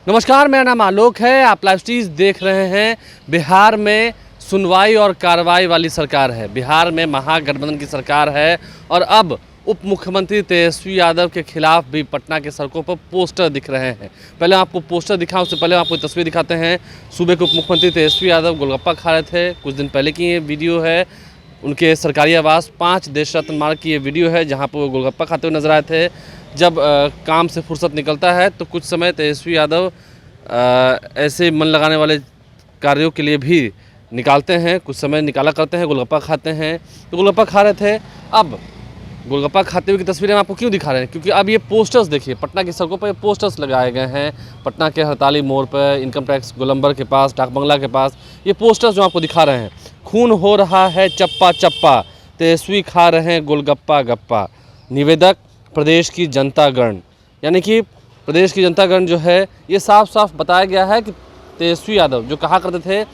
नमस्कार, मेरा नाम आलोक है। आप लाइव स्ट्रीज देख रहे हैं। बिहार में सुनवाई और कार्रवाई वाली सरकार है। बिहार में महागठबंधन की सरकार है और अब उप मुख्यमंत्री तेजस्वी यादव के खिलाफ भी पटना के सड़कों पर पोस्टर दिख रहे हैं। पहले आपको पोस्टर दिखाऊं, उससे पहले आपको तस्वीर दिखाते हैं। सूबे के उप मुख्यमंत्री तेजस्वी यादव गोलगप्पा खा रहे थे। कुछ दिन पहले की ये वीडियो है, उनके सरकारी आवास 5 देश रत्न मार्ग की ये वीडियो है, जहाँ पर वो गोलगप्पा खाते हुए नजर आए थे। जब काम से फुर्सत निकलता है तो कुछ समय तेजस्वी यादव ऐसे मन लगाने वाले कार्यों के लिए भी निकालते हैं, कुछ समय निकाला करते हैं, गोलगप्पा खाते हैं। तो गोलगप्पा खा रहे थे। अब गोलगप्पा खाते हुए की तस्वीरें हम आपको क्यों दिखा रहे हैं, क्योंकि अब ये पोस्टर्स देखिए, पटना की सड़कों पर ये पोस्टर्स लगाए गए हैं। पटना के हड़ताली मोड़ पर, इनकम टैक्स गोलंबर के पास, डाक बंगला के पास, ये पोस्टर्स जो आपको दिखा रहे हैं। खून हो रहा है चप्पा चप्पा, तेजस्वी खा रहे हैं गोलगप्पा गप्पा। निवेदक प्रदेश की जनतागण, यानी कि प्रदेश की जनतागण जो है, ये साफ साफ बताया गया है कि तेजस्वी यादव जो कहा करते थे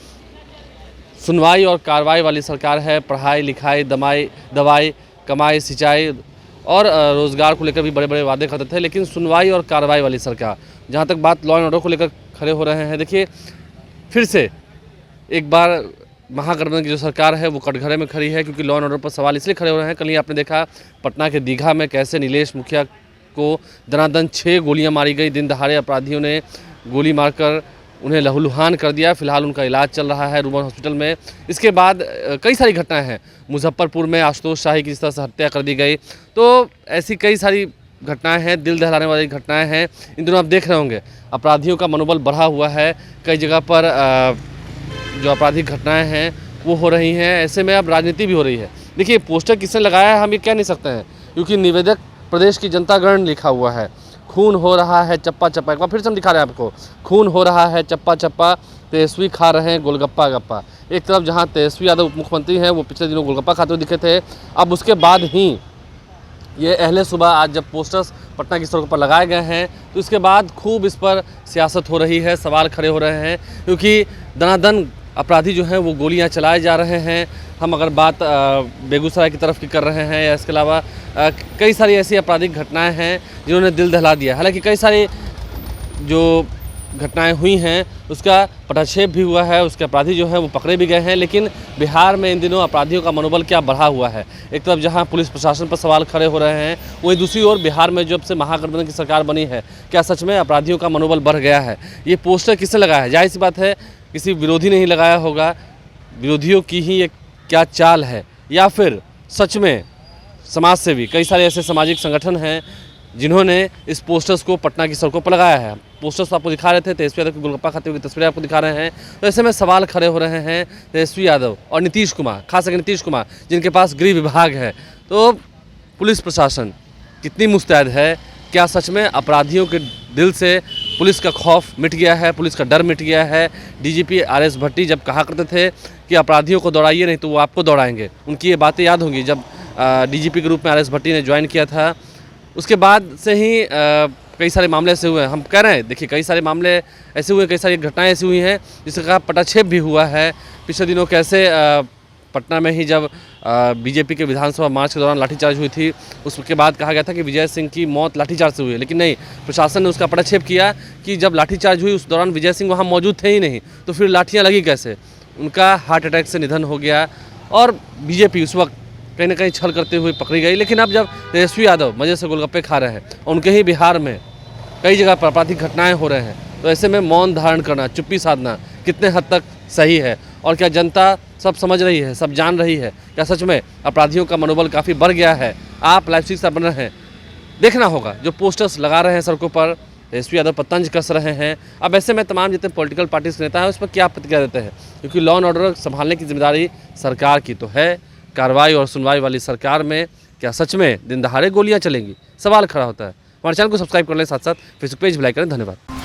सुनवाई और कार्रवाई वाली सरकार है, पढ़ाई लिखाई दवाई कमाई सिंचाई और रोज़गार को लेकर भी बड़े बड़े वादे करते थे, लेकिन सुनवाई और कार्रवाई वाली सरकार। जहाँ तक बात लॉ एंड ऑर्डर को लेकर खड़े हो रहे हैं, देखिए फिर से एक बार महागठबंधन की जो सरकार है वो कटघरे में खड़ी है, क्योंकि लॉ एंड ऑर्डर पर सवाल इसलिए खड़े हो रहे हैं। कल ही आपने देखा पटना के दीघा में कैसे नीलेश मुखिया को दनादन 6 गोलियां मारी गई। दिन दहाड़े अपराधियों ने गोली मारकर उन्हें लहूलुहान कर दिया। फिलहाल उनका इलाज चल रहा है रूमन हॉस्पिटल में। इसके बाद कई सारी घटनाएं हैं। मुजफ्फरपुर में आशुतोष शाही की जिस तरह से हत्या कर दी गई, तो ऐसी कई सारी घटनाएं हैं, दिल दहलाने वाली घटनाएं हैं। इन दिनों आप देख रहे होंगे अपराधियों का मनोबल बढ़ा हुआ है। कई जगह पर जो आपराधिक घटनाएं हैं वो हो रही हैं। ऐसे में अब राजनीति भी हो रही है। देखिए पोस्टर किसने लगाया है हम ये कह नहीं सकते हैं, क्योंकि निवेदक प्रदेश की जनतागण लिखा हुआ है। खून हो रहा है चप्पा चप्पा, एक बार फिर से हम दिखा रहे हैं आपको। खून हो रहा है चप्पा चप्पा, तेजस्वी खा रहे हैं गोलगप्पा गप्पा। एक तरफ जहां तेजस्वी यादव उप मुख्यमंत्री हैं, वो पिछले दिनों गोलगप्पा खाते हुए दिखे थे। अब उसके बाद ही ये अहले सुबह आज जब पोस्टर्स पटना की सड़कों पर लगाए गए हैं, तो इसके बाद खूब इस पर सियासत हो रही है, सवाल खड़े हो रहे हैं, क्योंकि दनादन अपराधी जो हैं वो गोलियां चलाए जा रहे हैं। हम अगर बात बेगूसराय की तरफ की कर रहे हैं, या इसके अलावा कई सारी ऐसी आपराधिक घटनाएं हैं जिन्होंने दिल दहला दिया। हालांकि कई सारी जो घटनाएं हुई हैं उसका पटाक्षेप भी हुआ है, उसके अपराधी जो हैं वो पकड़े भी गए हैं, लेकिन बिहार में इन दिनों अपराधियों का मनोबल क्या बढ़ा हुआ है। एक तरफ जहां पुलिस प्रशासन पर सवाल खड़े हो रहे हैं, वहीं दूसरी ओर बिहार में जब से महागठबंधन की सरकार बनी है, क्या सच में अपराधियों का मनोबल बढ़ गया है। ये पोस्टर किसने लगाया है? जाहिर सी बात है किसी विरोधी ने ही लगाया होगा। विरोधियों की ही ये क्या चाल है, या फिर सच में समाज सेवी कई सारे ऐसे सामाजिक संगठन हैं जिन्होंने इस पोस्टर्स को पटना की सड़कों पर लगाया है। पोस्टर्स आपको दिखा रहे थे, तेजस्वी यादव की गोलगप्पा खाते हुए तस्वीरें आपको दिखा रहे हैं। तो ऐसे में सवाल खड़े हो रहे हैं तेजस्वी यादव और नीतीश कुमार, खास करके नीतीश कुमार जिनके पास गृह विभाग है, तो पुलिस प्रशासन कितनी मुस्तैद है? क्या सच में अपराधियों के दिल से पुलिस का खौफ मिट गया है, पुलिस का डर मिट गया है? DGP RS. भट्टी जब कहा करते थे कि अपराधियों को दौड़ाइए नहीं तो वो आपको दौड़ाएंगे, उनकी ये बातें याद होंगी जब डीजीपी के रूप में आर.एस. भट्टी ने ज्वाइन किया था। उसके बाद से ही कई सारे मामले ऐसे हुए हैं। हम कह रहे हैं देखिए कई सारे मामले ऐसे हुए, कई सारी घटनाएं ऐसी हुई हैं जिसका पटाक्षेप भी हुआ है। पिछले दिनों कैसे पटना में ही जब बीजेपी के विधानसभा मार्च के दौरान लाठीचार्ज हुई थी, उसके बाद कहा गया था कि विजय सिंह की मौत लाठीचार्ज से हुई है, लेकिन नहीं, प्रशासन ने उसका पटाक्षेप किया कि जब लाठीचार्ज हुई उस दौरान विजय सिंह वहाँ मौजूद थे ही नहीं, तो फिर लाठियाँ लगी कैसे? उनका हार्ट अटैक से निधन हो गया और बीजेपी उस वक्त कहीं ना कहीं छल करते हुए पकड़ी गई। लेकिन अब जब तेजस्वी यादव मज़े से गोलगप्पे खा रहे हैं और उनके ही बिहार में कई जगह पर आपराधिक घटनाएं हो रहे हैं, तो ऐसे में मौन धारण करना, चुप्पी साधना कितने हद तक सही है? और क्या जनता सब समझ रही है, सब जान रही है? क्या सच में अपराधियों का मनोबल काफ़ी बढ़ गया है? आप लाइव स्ट्रीम से बन रहे हैं, देखना होगा जो पोस्टर्स लगा रहे हैं सड़कों पर, तेजस्वी यादव पर तंज कस रहे हैं। अब ऐसे में तमाम जितने पॉलिटिकल पार्टीज के नेता हैं उस पर क्या प्रतिक्रिया देते हैं, क्योंकि लॉ एंड ऑर्डर संभालने की जिम्मेदारी सरकार की तो है। कार्रवाई और सुनवाई वाली सरकार में क्या सच में दिन दहाड़े गोलियां चलेंगी? सवाल खड़ा होता है। हमारे चैनल को सब्सक्राइब कर लें, साथ साथ फेसबुक पेज भी लाइक करें। धन्यवाद।